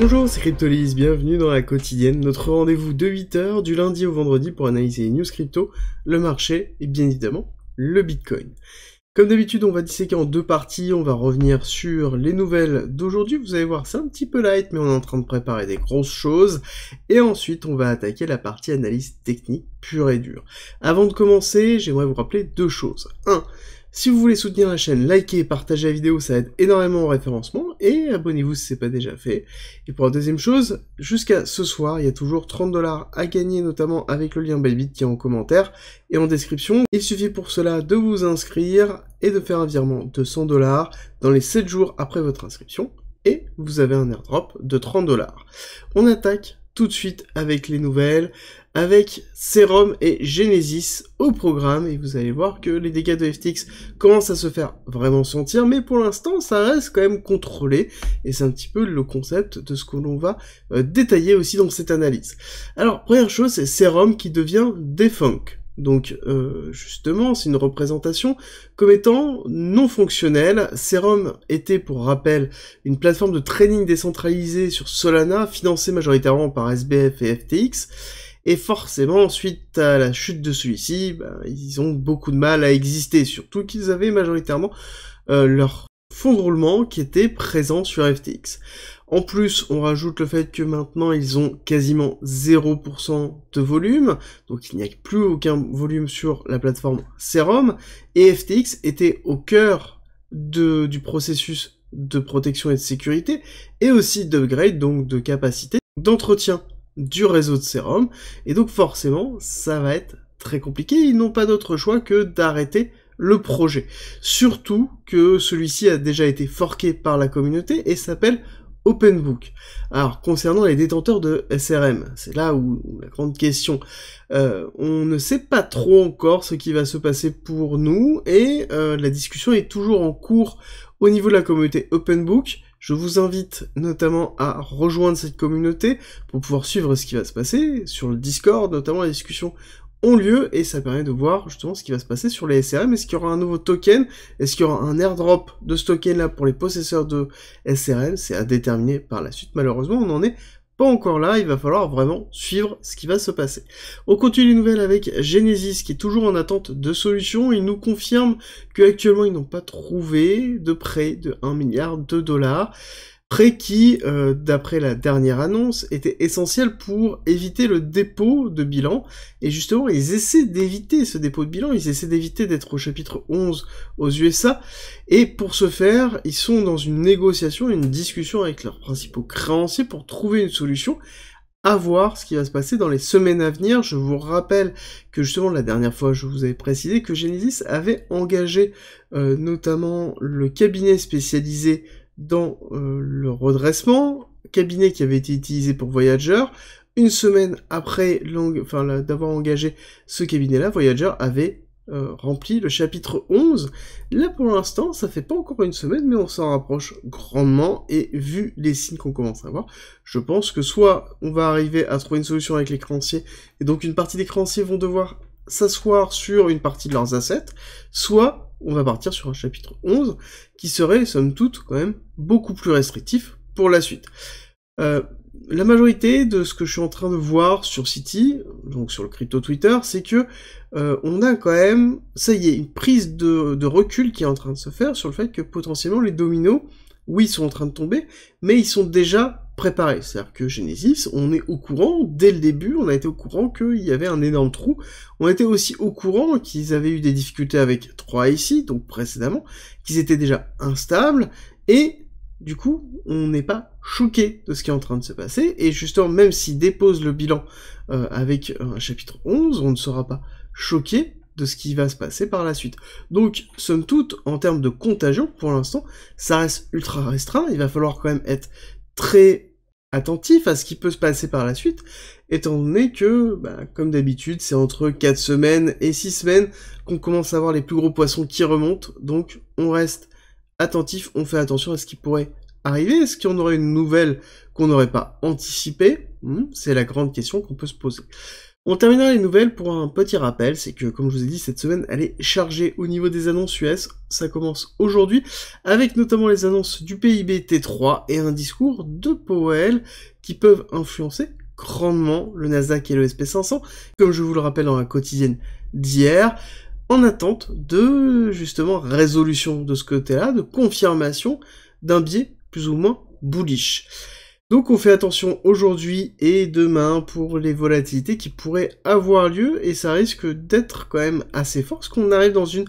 Bonjour, c'est Cryptolis, bienvenue dans la quotidienne, notre rendez-vous de 8 h du lundi au vendredi pour analyser les news crypto, le marché et bien évidemment le Bitcoin. Comme d'habitude, on va disséquer en deux parties, on va revenir sur les nouvelles d'aujourd'hui, vous allez voir c'est un petit peu light mais on est en train de préparer des grosses choses, et ensuite on va attaquer la partie analyse technique pure et dure. Avant de commencer, j'aimerais vous rappeler deux choses. 1. Si vous voulez soutenir la chaîne, likez et partagez la vidéo, ça aide énormément au référencement, et abonnez-vous si c'est pas déjà fait. Et pour la deuxième chose, jusqu'à ce soir, il y a toujours 30 $ à gagner, notamment avec le lien Bybit qui est en commentaire et en description. Il suffit pour cela de vous inscrire et de faire un virement de 100 $ dans les 7 jours après votre inscription, et vous avez un airdrop de 30 $. On attaque tout de suite avec les nouvelles, avec Serum et Genesis au programme, et vous allez voir que les dégâts de FTX commencent à se faire vraiment sentir, mais pour l'instant ça reste quand même contrôlé, et c'est un petit peu le concept de ce que l'on va détailler aussi dans cette analyse. Alors, première chose, c'est Serum qui devient defunct. Donc justement, c'est une représentation comme étant non fonctionnelle. Serum était, pour rappel, une plateforme de trading décentralisée sur Solana, financée majoritairement par SBF et FTX, et forcément, suite à la chute de celui-ci, ils ont beaucoup de mal à exister, surtout qu'ils avaient majoritairement leur fonds de roulement qui était présent sur FTX. En plus, on rajoute le fait que maintenant, ils ont quasiment 0% de volume, donc il n'y a plus aucun volume sur la plateforme Serum, et FTX était au cœur du processus de protection et de sécurité, et aussi d'upgrade, donc de capacité d'entretien du réseau de Serum, et donc forcément, ça va être très compliqué, ils n'ont pas d'autre choix que d'arrêter le projet. Surtout que celui-ci a déjà été forké par la communauté et s'appelle OpenBook. Alors, concernant les détenteurs de SRM, c'est là où la grande question. On ne sait pas trop encore ce qui va se passer pour nous, et la discussion est toujours en cours au niveau de la communauté OpenBook. Je vous invite notamment à rejoindre cette communauté pour pouvoir suivre ce qui va se passer. Sur le Discord, notamment, les discussions ont lieu, et ça permet de voir justement ce qui va se passer sur les SRM. Est-ce qu'il y aura un nouveau token? Est-ce qu'il y aura un airdrop de ce token-là pour les possesseurs de SRM? C'est à déterminer par la suite. Malheureusement, on n'en est pas encore là, il va falloir vraiment suivre ce qui va se passer. On continue les nouvelles avec Genesis, qui est toujours en attente de solutions. Il nous confirme qu'actuellement, ils n'ont pas trouvé de prêt de 1 milliard de $. Prêt qui, d'après la dernière annonce, était essentiel pour éviter le dépôt de bilan, et justement, ils essaient d'éviter ce dépôt de bilan, ils essaient d'éviter d'être au chapitre 11 aux USA, et pour ce faire, ils sont dans une négociation, une discussion avec leurs principaux créanciers pour trouver une solution, à voir ce qui va se passer dans les semaines à venir. Je vous rappelle que justement, la dernière fois, je vous avais précisé que Genesis avait engagé notamment le cabinet spécialisé dans le redressement, cabinet qui avait été utilisé pour Voyager. Une semaine après d'avoir engagé ce cabinet-là, Voyager avait rempli le chapitre 11. Là, pour l'instant, ça fait pas encore une semaine, mais on s'en rapproche grandement, et vu les signes qu'on commence à voir, je pense que soit on va arriver à trouver une solution avec les créanciers, et donc une partie des créanciers vont devoir s'asseoir sur une partie de leurs assets, soit on va partir sur un chapitre 11, qui serait, somme toute, quand même, beaucoup plus restrictif pour la suite. La majorité de ce que je suis en train de voir sur City, donc sur le crypto Twitter, c'est que on a quand même, ça y est, une prise de recul qui est en train de se faire sur le fait que potentiellement les dominos, oui, ils sont en train de tomber, mais ils sont déjà préparés. C'est-à-dire que Genesis, on est au courant, dès le début, on a été au courant qu'il y avait un énorme trou. On était aussi au courant qu'ils avaient eu des difficultés avec 3IC, donc précédemment, qu'ils étaient déjà instables, et du coup, on n'est pas choqué de ce qui est en train de se passer, et justement, même s'ils déposent le bilan avec un chapitre 11, on ne sera pas choqué de ce qui va se passer par la suite. Donc, somme toute, en termes de contagion, pour l'instant, ça reste ultra restreint, il va falloir quand même être très attentif à ce qui peut se passer par la suite, étant donné que, comme d'habitude, c'est entre 4 semaines et 6 semaines qu'on commence à voir les plus gros poissons qui remontent, donc on reste attentif, on fait attention à ce qui pourrait arriver? Est-ce qu'il y en aurait une nouvelle qu'on n'aurait pas anticipée? C'est la grande question qu'on peut se poser. On terminera les nouvelles pour un petit rappel, c'est que, comme je vous ai dit, cette semaine, elle est chargée au niveau des annonces US. Ça commence aujourd'hui, avec notamment les annonces du PIB T3 et un discours de Powell qui peuvent influencer grandement le Nasdaq et le SP500, comme je vous le rappelle dans la quotidienne d'hier, en attente de, justement, résolution de ce côté-là, de confirmation d'un biais plus ou moins bullish. Donc on fait attention aujourd'hui et demain pour les volatilités qui pourraient avoir lieu, et ça risque d'être quand même assez fort, parce qu'on arrive dans une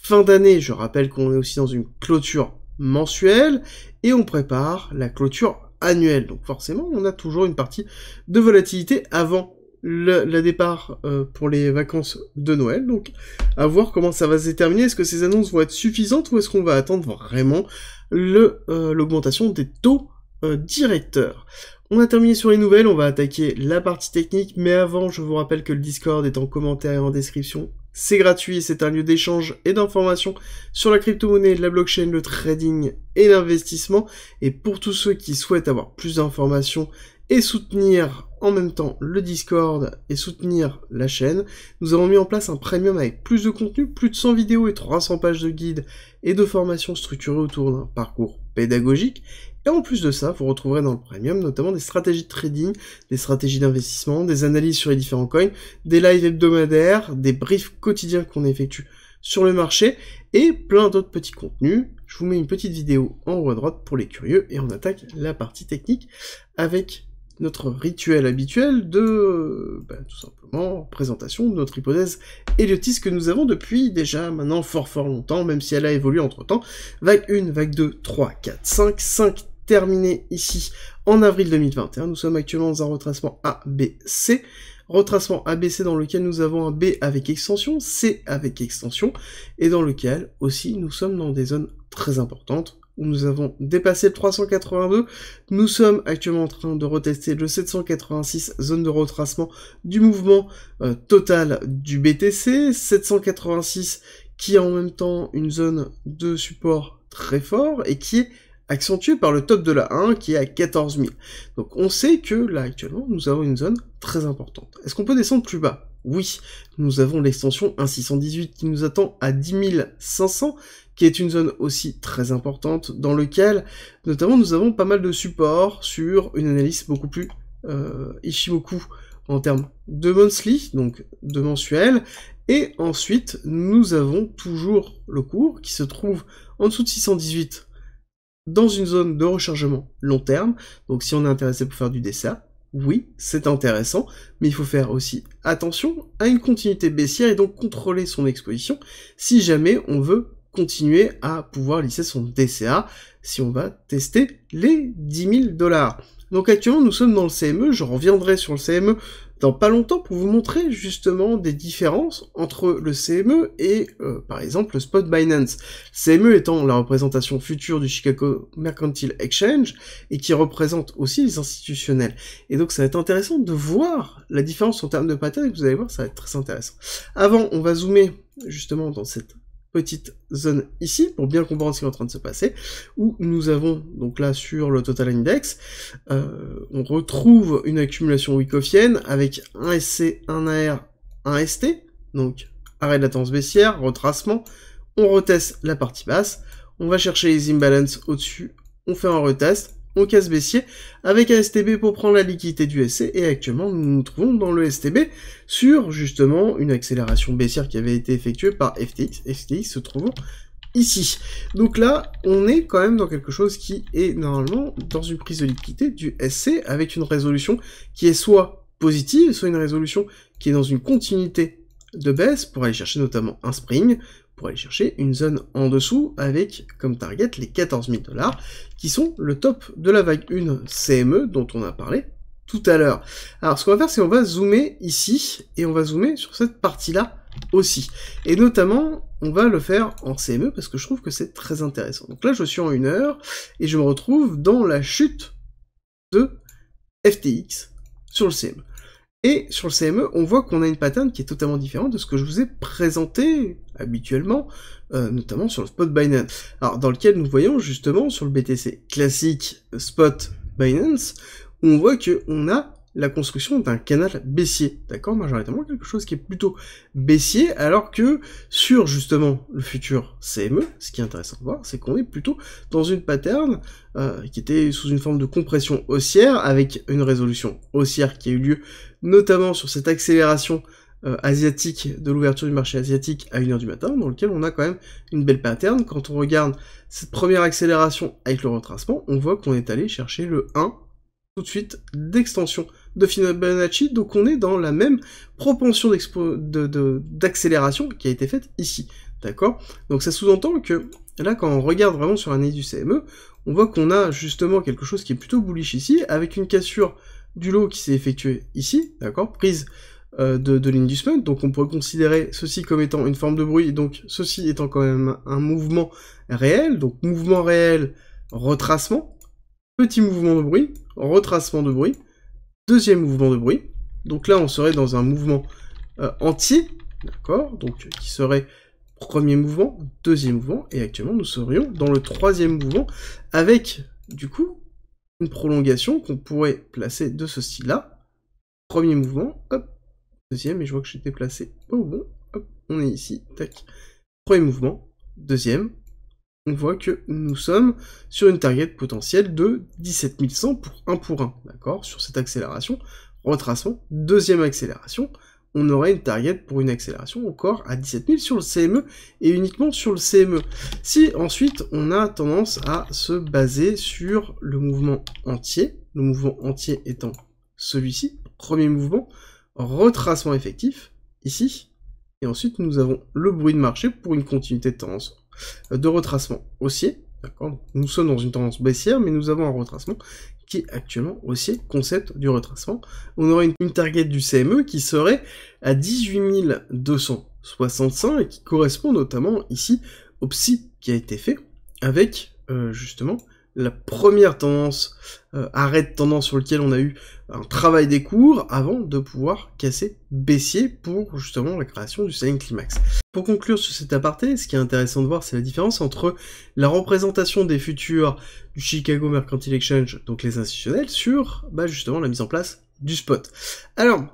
fin d'année. Je rappelle qu'on est aussi dans une clôture mensuelle, et on prépare la clôture annuelle. Donc forcément, on a toujours une partie de volatilité avant le départ pour les vacances de Noël. Donc à voir comment ça va se déterminer. Est-ce que ces annonces vont être suffisantes, ou est-ce qu'on va attendre vraiment l'augmentation des taux directeur. On a terminé sur les nouvelles, on va attaquer la partie technique, mais avant, je vous rappelle que le Discord est en commentaire et en description. C'est gratuit et c'est un lieu d'échange et d'information sur la crypto-monnaie, la blockchain, le trading et l'investissement. Et pour tous ceux qui souhaitent avoir plus d'informations et soutenir en même temps le Discord et soutenir la chaîne, nous avons mis en place un premium avec plus de contenu, plus de 100 vidéos et 300 pages de guides et de formations structurées autour d'un parcours pédagogique. Et en plus de ça, vous retrouverez dans le premium notamment des stratégies de trading, des stratégies d'investissement, des analyses sur les différents coins, des lives hebdomadaires, des briefs quotidiens qu'on effectue sur le marché, et plein d'autres petits contenus. Je vous mets une petite vidéo en haut à droite pour les curieux, et on attaque la partie technique avec notre rituel habituel de, tout simplement, présentation de notre hypothèse héliotiste que nous avons depuis déjà maintenant fort longtemps, même si elle a évolué entre temps. Vague 1, vague 2, 3, 4, 5 terminé ici en avril 2021. Nous sommes actuellement dans un retracement ABC. Retracement ABC dans lequel nous avons un B avec extension, C avec extension, et dans lequel aussi nous sommes dans des zones très importantes, où nous avons dépassé le 382, nous sommes actuellement en train de retester le 786, zone de retracement du mouvement total du BTC, 786 qui est en même temps une zone de support très fort, et qui est accentué par le top de la 1 qui est à 14 000. Donc on sait que là actuellement nous avons une zone très importante. Est-ce qu'on peut descendre plus bas? Oui, nous avons l'extension 1.618 qui nous attend à 10 500, qui est une zone aussi très importante, dans lequel notamment nous avons pas mal de supports sur une analyse beaucoup plus Ishimoku en termes de monthly, donc de mensuel, et ensuite nous avons toujours le cours qui se trouve en dessous de 618 dans une zone de rechargement long terme. Donc si on est intéressé pour faire du DCA, oui, c'est intéressant, mais il faut faire aussi attention à une continuité baissière et donc contrôler son exposition si jamais on veut continuer à pouvoir lisser son DCA, si on va tester les 10 000 $. Donc actuellement nous sommes dans le CME, je reviendrai sur le CME dans pas longtemps pour vous montrer justement des différences entre le CME et par exemple le spot Binance. CME étant la représentation future du Chicago Mercantile Exchange et qui représente aussi les institutionnels. Et donc ça va être intéressant de voir la différence en termes de pattern, et vous allez voir, ça va être très intéressant. Avant, on va zoomer justement dans cette petite zone ici, pour bien comprendre ce qui est en train de se passer, où nous avons, donc là, sur le Total Index, on retrouve une accumulation Wyckofienne avec un SC, un AR, un ST, donc arrêt de latence baissière, retracement, on reteste la partie basse, on va chercher les imbalances au-dessus, on fait un retest, on casse baissier, avec un STB pour prendre la liquidité du SC, et actuellement nous nous trouvons dans le STB sur justement une accélération baissière qui avait été effectuée par FTX se trouvant ici. Donc là, on est quand même dans quelque chose qui est normalement dans une prise de liquidité du SC, avec une résolution qui est soit positive, soit une résolution qui est dans une continuité de baisse, pour aller chercher notamment un spring, pour aller chercher une zone en dessous avec comme target les 14 000 $, qui sont le top de la vague 1 CME dont on a parlé tout à l'heure. Alors ce qu'on va faire, c'est on va zoomer ici, et on va zoomer sur cette partie-là aussi. Et notamment, on va le faire en CME, parce que je trouve que c'est très intéressant. Donc là, je suis en 1 heure, et je me retrouve dans la chute de FTX sur le CME. Et sur le CME, on voit qu'on a une pattern qui est totalement différente de ce que je vous ai présenté habituellement, notamment sur le spot Binance. Alors, dans lequel nous voyons justement sur le BTC classique spot Binance, où on voit qu'on a la construction d'un canal baissier, d'accord, majoritairement quelque chose qui est plutôt baissier, alors que sur justement le futur CME, ce qui est intéressant de voir, c'est qu'on est plutôt dans une pattern qui était sous une forme de compression haussière, avec une résolution haussière qui a eu lieu notamment sur cette accélération asiatique, de l'ouverture du marché asiatique à 1h du matin, dans lequel on a quand même une belle pattern. Quand on regarde cette première accélération avec le retracement, on voit qu'on est allé chercher le 1 tout de suite d'extension de Fibonacci, donc on est dans la même propension d'accélération qui a été faite ici, d'accord? Donc ça sous-entend que, là, quand on regarde vraiment sur l'analyse du CME, on voit qu'on a justement quelque chose qui est plutôt bullish ici, avec une cassure du lot qui s'est effectuée ici, d'accord? Prise de l'inducement, donc on pourrait considérer ceci comme étant une forme de bruit, donc ceci étant quand même un mouvement réel, donc mouvement réel, retracement, petit mouvement de bruit, retracement de bruit, deuxième mouvement de bruit, donc là on serait dans un mouvement entier, d'accord, donc qui serait premier mouvement, deuxième mouvement, et actuellement nous serions dans le troisième mouvement, avec du coup une prolongation qu'on pourrait placer de ce style-là, premier mouvement, hop, deuxième, et je vois que j'étais placé au bon, hop, on est ici, tac, premier mouvement, deuxième, on voit que nous sommes sur une target potentielle de 17 100 pour 1, d'accord, sur cette accélération, retracement, deuxième accélération, on aurait une target pour une accélération encore à 17 000 sur le CME, et uniquement sur le CME. Si ensuite on a tendance à se baser sur le mouvement entier étant celui-ci, premier mouvement, retracement effectif, ici, et ensuite nous avons le bruit de marché pour une continuité de tendance de retracement haussier, d'accord, nous sommes dans une tendance baissière, mais nous avons un retracement qui est actuellement haussier, concept du retracement. On aurait une target du CME qui serait à 18 265, et qui correspond notamment ici au psy qui a été fait, avec justement la première tendance, arrêt de tendance sur lequel on a eu un travail des cours avant de pouvoir casser baissier pour justement la création du selling climax. Pour conclure sur cet aparté, ce qui est intéressant de voir, c'est la différence entre la représentation des futurs du Chicago Mercantile Exchange, donc les institutionnels, sur justement la mise en place du spot. Alors,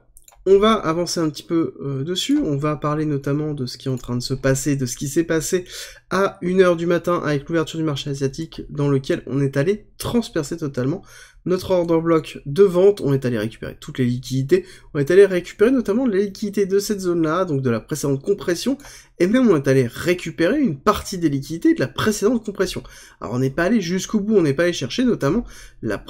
on va avancer un petit peu dessus, on va parler notamment de ce qui est en train de se passer, de ce qui s'est passé à 1h du matin avec l'ouverture du marché asiatique, dans lequel on est allé transpercer totalement notre order block de vente, on est allé récupérer toutes les liquidités, on est allé récupérer notamment les liquidités de cette zone-là, donc de la précédente compression, et même on est allé récupérer une partie des liquidités de la précédente compression. Alors on n'est pas allé jusqu'au bout, on n'est pas allé chercher notamment la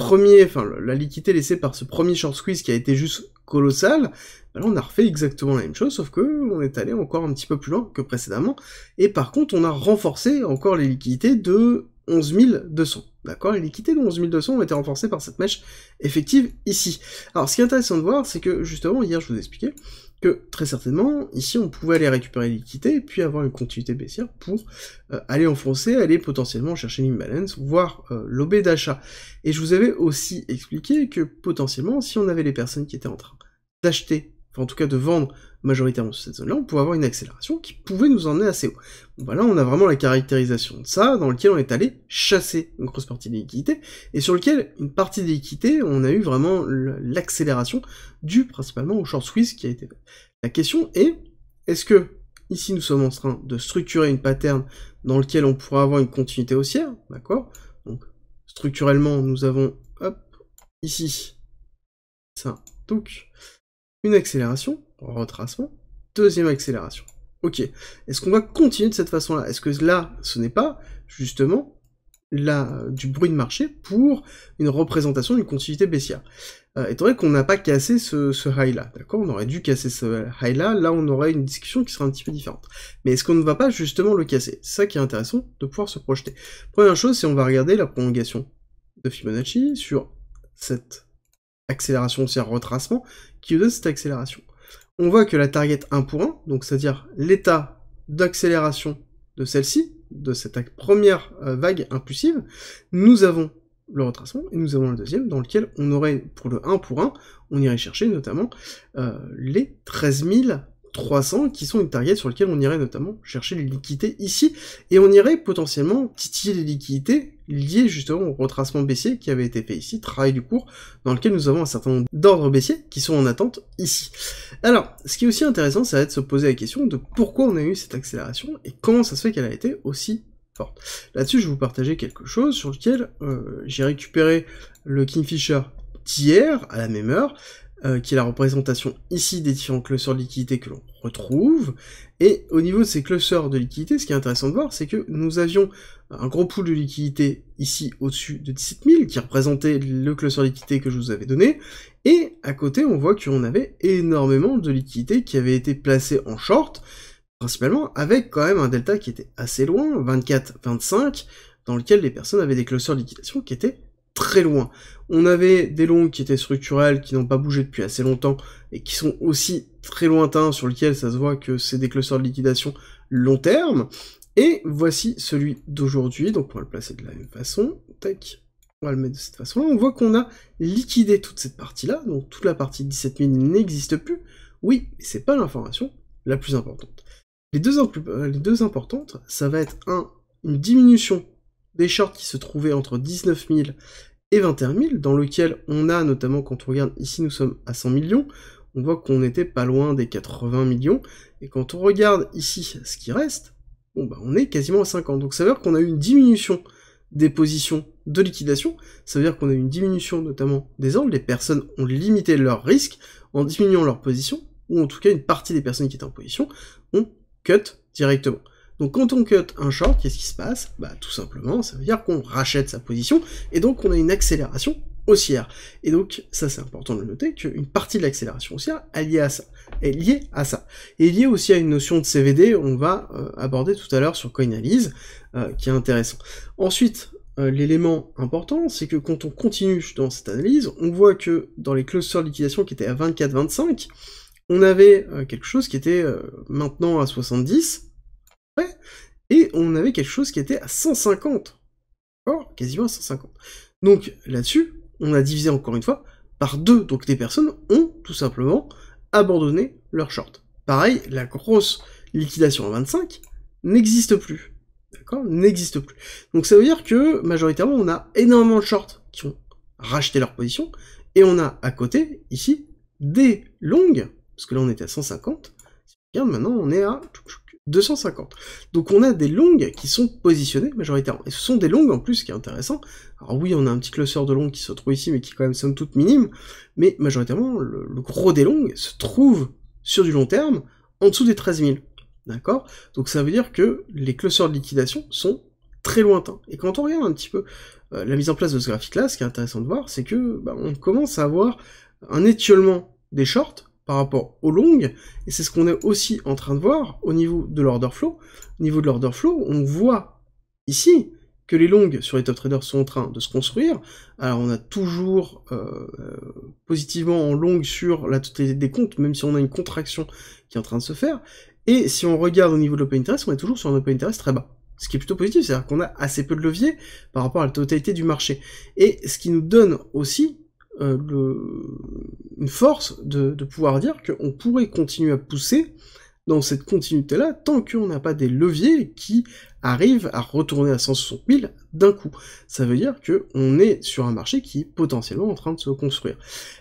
liquidité laissée par ce premier short squeeze qui a été juste colossal. Là on a refait exactement la même chose, sauf que on est allé encore un petit peu plus loin que précédemment, et par contre on a renforcé encore les liquidités de 11 200. D'accord, les liquidités de 11 200 ont été renforcées par cette mèche effective ici. Alors, ce qui est intéressant de voir, c'est que, justement, hier, je vous ai expliqué que, très certainement, ici, on pouvait aller récupérer les liquidités, et puis avoir une continuité baissière pour aller enfoncer, aller potentiellement chercher l'imbalance, voire l'OB d'achat. Et je vous avais aussi expliqué que, potentiellement, si on avait les personnes qui étaient en train d'acheter, enfin, en tout cas de vendre majoritairement sur cette zone-là, on pouvait avoir une accélération qui pouvait nous emmener assez haut. Bon, bah là, on a vraiment la caractérisation de ça, dans lequel on est allé chasser une grosse partie des liquidités, et sur lequel, une partie des liquidités, on a eu vraiment l'accélération due principalement au short squeeze qui a été fait. La question est, est-ce que, ici, nous sommes en train de structurer une pattern dans lequel on pourra avoir une continuité haussière, d'accord? Donc, structurellement, nous avons, hop, ici, ça, donc, une accélération, retracement, deuxième accélération. Ok, est-ce qu'on va continuer de cette façon-là? Est-ce que là, ce n'est pas, justement, du bruit de marché pour une représentation d'une continuité baissière? Étant donné qu'on n'a pas cassé ce high-là, d'accord? On aurait dû casser ce high-là, là on aurait une discussion qui serait un petit peu différente. Mais est-ce qu'on ne va pas justement le casser? C'est ça qui est intéressant de pouvoir se projeter. Première chose, c'est on va regarder la prolongation de Fibonacci sur cette accélération haussière retracement qui donne cette accélération. On voit que la target 1 pour 1, donc c'est-à-dire l'état d'accélération de celle-ci, de cette première vague impulsive, nous avons le retracement, et nous avons le deuxième dans lequel on aurait, pour le 1 pour 1, on irait chercher notamment les 13 300 qui sont une target sur lequel on irait notamment chercher les liquidités ici, et on irait potentiellement titiller les liquidités liées justement au retracement baissier qui avait été fait ici, travail du cours, dans lequel nous avons un certain nombre d'ordres baissiers qui sont en attente ici. Alors, ce qui est aussi intéressant, ça va être de se poser la question de pourquoi on a eu cette accélération, et comment ça se fait qu'elle a été aussi forte. Là-dessus, je vais vous partager quelque chose sur lequel j'ai récupéré le Kingfisher d'hier, à la même heure, qui est la représentation ici des différents clusters de liquidités que l'on retrouve, et au niveau de ces clusters de liquidités, ce qui est intéressant de voir, c'est que nous avions un gros pool de liquidités ici au-dessus de 17 000, qui représentait le cluster de liquidités que je vous avais donné, et à côté, on voit qu'on avait énormément de liquidités qui avaient été placées en short, principalement avec quand même un delta qui était assez loin, 24-25, dans lequel les personnes avaient des clusters de liquidation qui étaient très loin. On avait des longs qui étaient structurels, qui n'ont pas bougé depuis assez longtemps, et qui sont aussi très lointains, sur lesquels ça se voit que c'est des clusters de liquidation long terme, et voici celui d'aujourd'hui, donc on va le placer de la même façon, tac, on va le mettre de cette façon-là, on voit qu'on a liquidé toute cette partie-là, donc toute la partie de 17 000 n'existe plus, oui, mais c'est pas l'information la plus importante. Les deux importantes, ça va être une diminution des shorts qui se trouvaient entre 19 000 et 21 000, dans lequel on a notamment, quand on regarde ici, nous sommes à 100 millions, on voit qu'on était pas loin des 80 millions, et quand on regarde ici ce qui reste, bon bah on est quasiment à 50, donc ça veut dire qu'on a eu une diminution des positions de liquidation, ça veut dire qu'on a eu une diminution notamment des ordres, les personnes ont limité leur risque en diminuant leur position, ou en tout cas une partie des personnes qui étaient en position ont cut directement. Donc quand on cut un short, qu'est-ce qui se passe? Bah tout simplement, ça veut dire qu'on rachète sa position, et donc on a une accélération haussière. Et donc, ça c'est important de le noter, qu'une partie de l'accélération haussière est liée à ça. Et liée aussi à une notion de CVD, on va aborder tout à l'heure sur Coinalyse, qui est intéressant. Ensuite, l'élément important, c'est que quand on continue dans cette analyse, on voit que dans les clusters de liquidation qui étaient à 24-25, on avait quelque chose qui était maintenant à 70, ouais, et on avait quelque chose qui était à 150, quasiment à 150. Donc là-dessus, on a divisé encore une fois par 2, donc des personnes ont tout simplement abandonné leur short. Pareil, la grosse liquidation à 25 n'existe plus, d'accord, n'existe plus. Donc ça veut dire que majoritairement on a énormément de shorts qui ont racheté leur position, et on a à côté, ici, des longues, parce que là on était à 150, regarde maintenant on est à 250. Donc on a des longues qui sont positionnées majoritairement. Et ce sont des longues en plus, ce qui est intéressant. Alors oui, on a un petit cluster de longues qui se trouve ici, mais qui est quand même somme toute minime, mais majoritairement, le gros des longues se trouve sur du long terme, en dessous des 13 000. D'accord? Donc ça veut dire que les clusters de liquidation sont très lointains. Et quand on regarde un petit peu la mise en place de ce graphique-là, ce qui est intéressant de voir, c'est que on commence à avoir un étiolement des shorts par rapport aux longues, et c'est ce qu'on est aussi en train de voir au niveau de l'order flow. Au niveau de l'order flow, on voit ici que les longues sur les top traders sont en train de se construire. Alors on a toujours positivement en longue sur la totalité des comptes, même si on a une contraction qui est en train de se faire, et si on regarde au niveau de l'open interest, on est toujours sur un open interest très bas. Ce qui est plutôt positif, c'est-à-dire qu'on a assez peu de levier par rapport à la totalité du marché. Et ce qui nous donne aussi une force de pouvoir dire qu'on pourrait continuer à pousser dans cette continuité-là tant qu'on n'a pas des leviers qui arrivent à retourner à 160 000 d'un coup. Ça veut dire qu'on est sur un marché qui est potentiellement en train de se construire.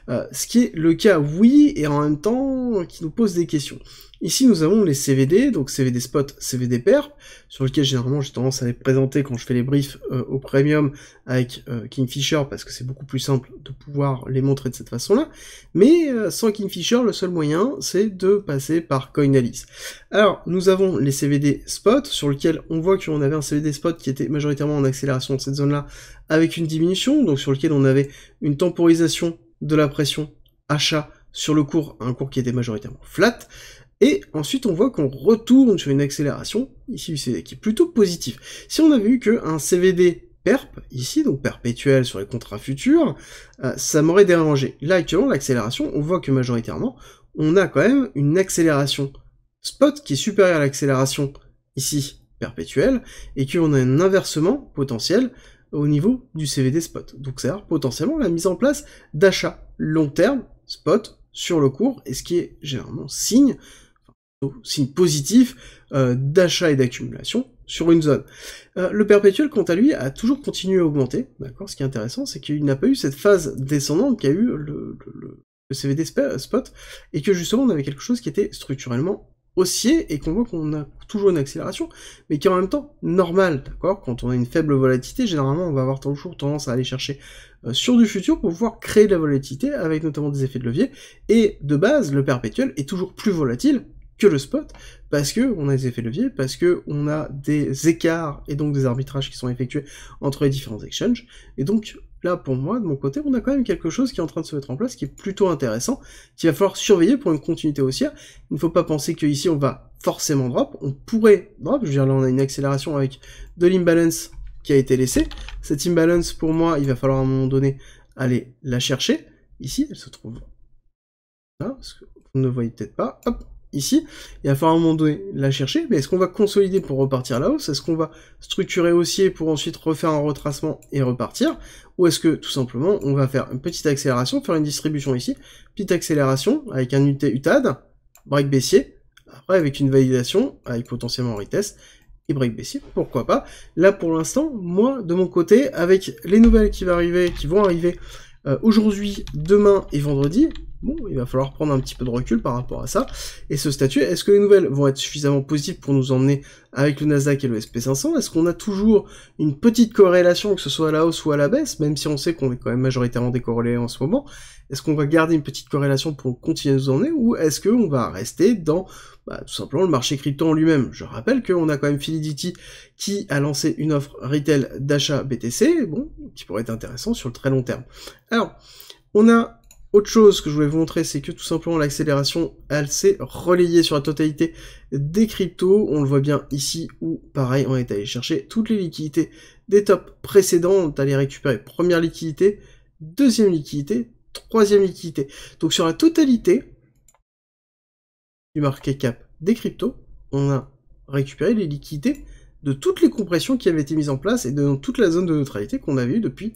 Ce qui est le cas, oui, et en même temps qui nous pose des questions. Ici, nous avons les CVD, donc CVD Spot, CVD Perp, sur lesquels généralement j'ai tendance à les présenter quand je fais les briefs au premium avec Kingfisher, parce que c'est beaucoup plus simple de pouvoir les montrer de cette façon-là, mais sans Kingfisher, le seul moyen, c'est de passer par Coinalyse. Alors, nous avons les CVD Spot, sur lesquels on voit qu'on avait un CVD Spot qui était majoritairement en accélération dans cette zone-là, avec une diminution, donc sur lequel on avait une temporisation de la pression achat sur le cours, un cours qui était majoritairement flat, et ensuite on voit qu'on retourne sur une accélération, ici du CVD, qui est plutôt positive. Si on avait eu qu'un CVD perp, ici, donc perpétuel sur les contrats futurs, ça m'aurait dérangé. Là actuellement, l'accélération, on voit que majoritairement, on a quand même une accélération spot qui est supérieure à l'accélération, ici, perpétuelle, et qu'on a un inversement potentiel au niveau du CVD spot. Donc c'est-à-dire potentiellement la mise en place d'achats long terme, spot, sur le cours, et ce qui est généralement signe positif d'achat et d'accumulation sur une zone. Le perpétuel, quant à lui, a toujours continué à augmenter, d'accord. Ce qui est intéressant, c'est qu'il n'a pas eu cette phase descendante qu'a eu le CVD spot, et que justement on avait quelque chose qui était structurellement haussier, et qu'on voit qu'on a toujours une accélération, mais qui est en même temps normal, d'accord. Quand on a une faible volatilité, généralement on va avoir toujours tendance à aller chercher sur du futur pour pouvoir créer de la volatilité, avec notamment des effets de levier, et de base, le perpétuel est toujours plus volatile que le spot, parce que on a des effets de levier, parce que on a des écarts et donc des arbitrages qui sont effectués entre les différents exchanges, et donc là pour moi, de mon côté, on a quand même quelque chose qui est en train de se mettre en place, qui est plutôt intéressant, qu'il va falloir surveiller pour une continuité haussière. Il ne faut pas penser qu'ici on va forcément drop, on pourrait drop, je veux dire là on a une accélération avec de l'imbalance qui a été laissée, cette imbalance pour moi, il va falloir à un moment donné aller la chercher, ici elle se trouve là, parce que vous ne voyez peut-être pas, hop, ici, il va falloir à un moment donné la chercher, mais est-ce qu'on va consolider pour repartir à la hausse? Est-ce qu'on va structurer haussier pour ensuite refaire un retracement et repartir? Ou est-ce que, tout simplement, on va faire une petite accélération, faire une distribution ici, petite accélération avec un UTAD, break baissier, après avec une validation, avec potentiellement un retest, et break baissier, pourquoi pas. Là, pour l'instant, moi, de mon côté, avec les nouvelles qui vont arriver aujourd'hui, demain et vendredi, bon, il va falloir prendre un petit peu de recul par rapport à ça, et se statuer, est-ce que les nouvelles vont être suffisamment positives pour nous emmener avec le Nasdaq et le SP500? Est-ce qu'on a toujours une petite corrélation, que ce soit à la hausse ou à la baisse, même si on sait qu'on est quand même majoritairement décorrélé en ce moment? Est-ce qu'on va garder une petite corrélation pour continuer à nous emmener, ou est-ce qu'on va rester dans, tout simplement le marché crypto en lui-même? Je rappelle qu'on a quand même Fidelity qui a lancé une offre retail d'achat BTC, bon, qui pourrait être intéressant sur le très long terme. Alors, on a autre chose que je voulais vous montrer, c'est que tout simplement l'accélération, elle s'est relayée sur la totalité des cryptos. On le voit bien ici où, pareil, on est allé chercher toutes les liquidités des tops précédents. On est allé récupérer première liquidité, deuxième liquidité, troisième liquidité. Donc sur la totalité du market cap des cryptos, on a récupéré les liquidités de toutes les compressions qui avaient été mises en place et de toute la zone de neutralité qu'on avait eu depuis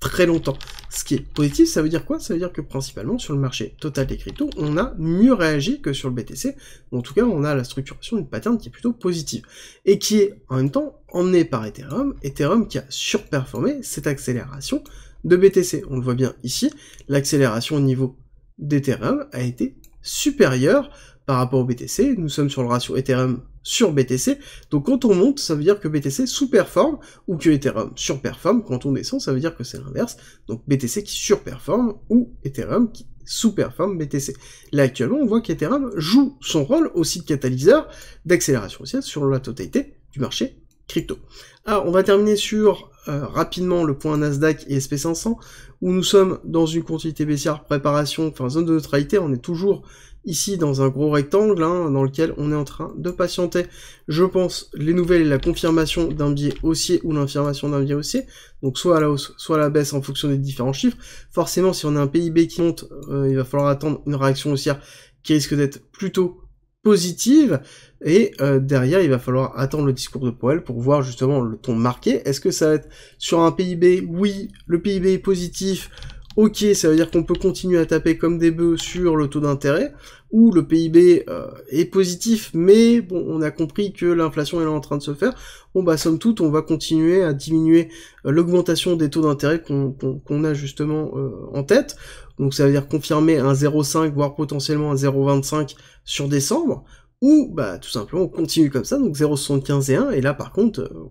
très longtemps. Ce qui est positif, ça veut dire quoi? Ça veut dire que principalement sur le marché total des cryptos, on a mieux réagi que sur le BTC, ou en tout cas on a la structuration d'une pattern qui est plutôt positive, et qui est en même temps emmenée par Ethereum qui a surperformé cette accélération de BTC. On le voit bien ici, l'accélération au niveau d'Ethereum a été supérieure par rapport au BTC, nous sommes sur le ratio Ethereum sur BTC, donc quand on monte, ça veut dire que BTC sous-performe, ou que Ethereum surperforme, quand on descend, ça veut dire que c'est l'inverse, donc BTC qui surperforme, ou Ethereum qui sous-performe BTC. Là actuellement, on voit qu'Ethereum joue son rôle aussi de catalyseur d'accélération haussière sur la totalité du marché crypto. Alors, on va terminer sur rapidement le point Nasdaq et SP500, où nous sommes dans une continuité baissière, préparation, enfin zone de neutralité, on est toujours ici dans un gros rectangle, dans lequel on est en train de patienter, je pense, les nouvelles et la confirmation d'un biais haussier ou l'infirmation d'un biais haussier, donc soit à la hausse, soit à la baisse en fonction des différents chiffres. Forcément, si on a un PIB qui monte, il va falloir attendre une réaction haussière qui risque d'être plutôt positive, et derrière, il va falloir attendre le discours de Powell pour voir justement le ton marqué. Est-ce que ça va être sur un PIB? Oui, le PIB est positif, ok, ça veut dire qu'on peut continuer à taper comme des bœufs sur le taux d'intérêt, ou le PIB est positif, mais bon, on a compris que l'inflation est en train de se faire, bon bah somme toute, on va continuer à diminuer l'augmentation des taux d'intérêt qu'on a justement en tête, donc ça veut dire confirmer un 0,5, voire potentiellement un 0,25 sur décembre, ou bah tout simplement on continue comme ça, donc 0,75 et 1, et là par contre,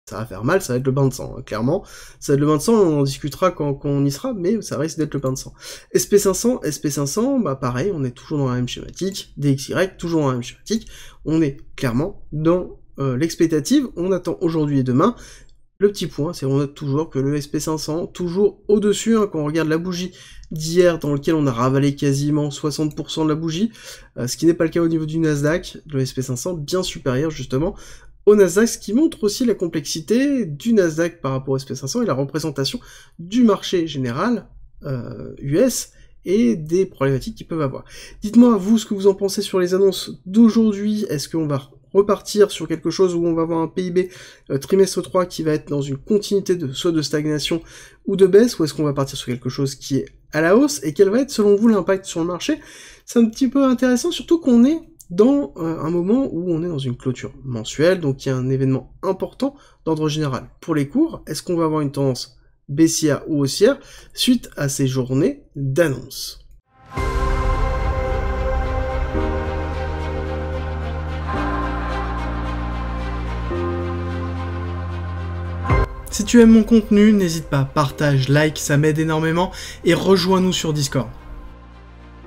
ça va faire mal, ça va être le bain de sang, hein, clairement. Ça va être le bain de sang, on en discutera quand on y sera, mais ça risque d'être le bain de sang. SP500, bah pareil, on est toujours dans la même schématique, DXY, toujours dans la même schématique, on est clairement dans l'expectative, on attend aujourd'hui et demain. Le petit point, c'est qu'on note toujours que le SP500, toujours au-dessus, quand on regarde la bougie d'hier, dans lequel on a ravalé quasiment 60% de la bougie, ce qui n'est pas le cas au niveau du Nasdaq, le SP500 bien supérieur justement au Nasdaq, ce qui montre aussi la complexité du Nasdaq par rapport au SP500 et la représentation du marché général US et des problématiques qu'ils peuvent avoir. Dites-moi, vous, ce que vous en pensez sur les annonces d'aujourd'hui. Est-ce qu'on va repartir sur quelque chose où on va avoir un PIB trimestre 3 qui va être dans une continuité de soit de stagnation ou de baisse, ou est-ce qu'on va partir sur quelque chose qui est à la hausse, et quel va être selon vous l'impact sur le marché? C'est un petit peu intéressant, surtout qu'on est dans un moment où on est dans une clôture mensuelle, donc il y a un événement important d'ordre général pour les cours. Est-ce qu'on va avoir une tendance baissière ou haussière suite à ces journées d'annonces? Si tu aimes mon contenu, n'hésite pas, partage, like, ça m'aide énormément, et rejoins-nous sur Discord.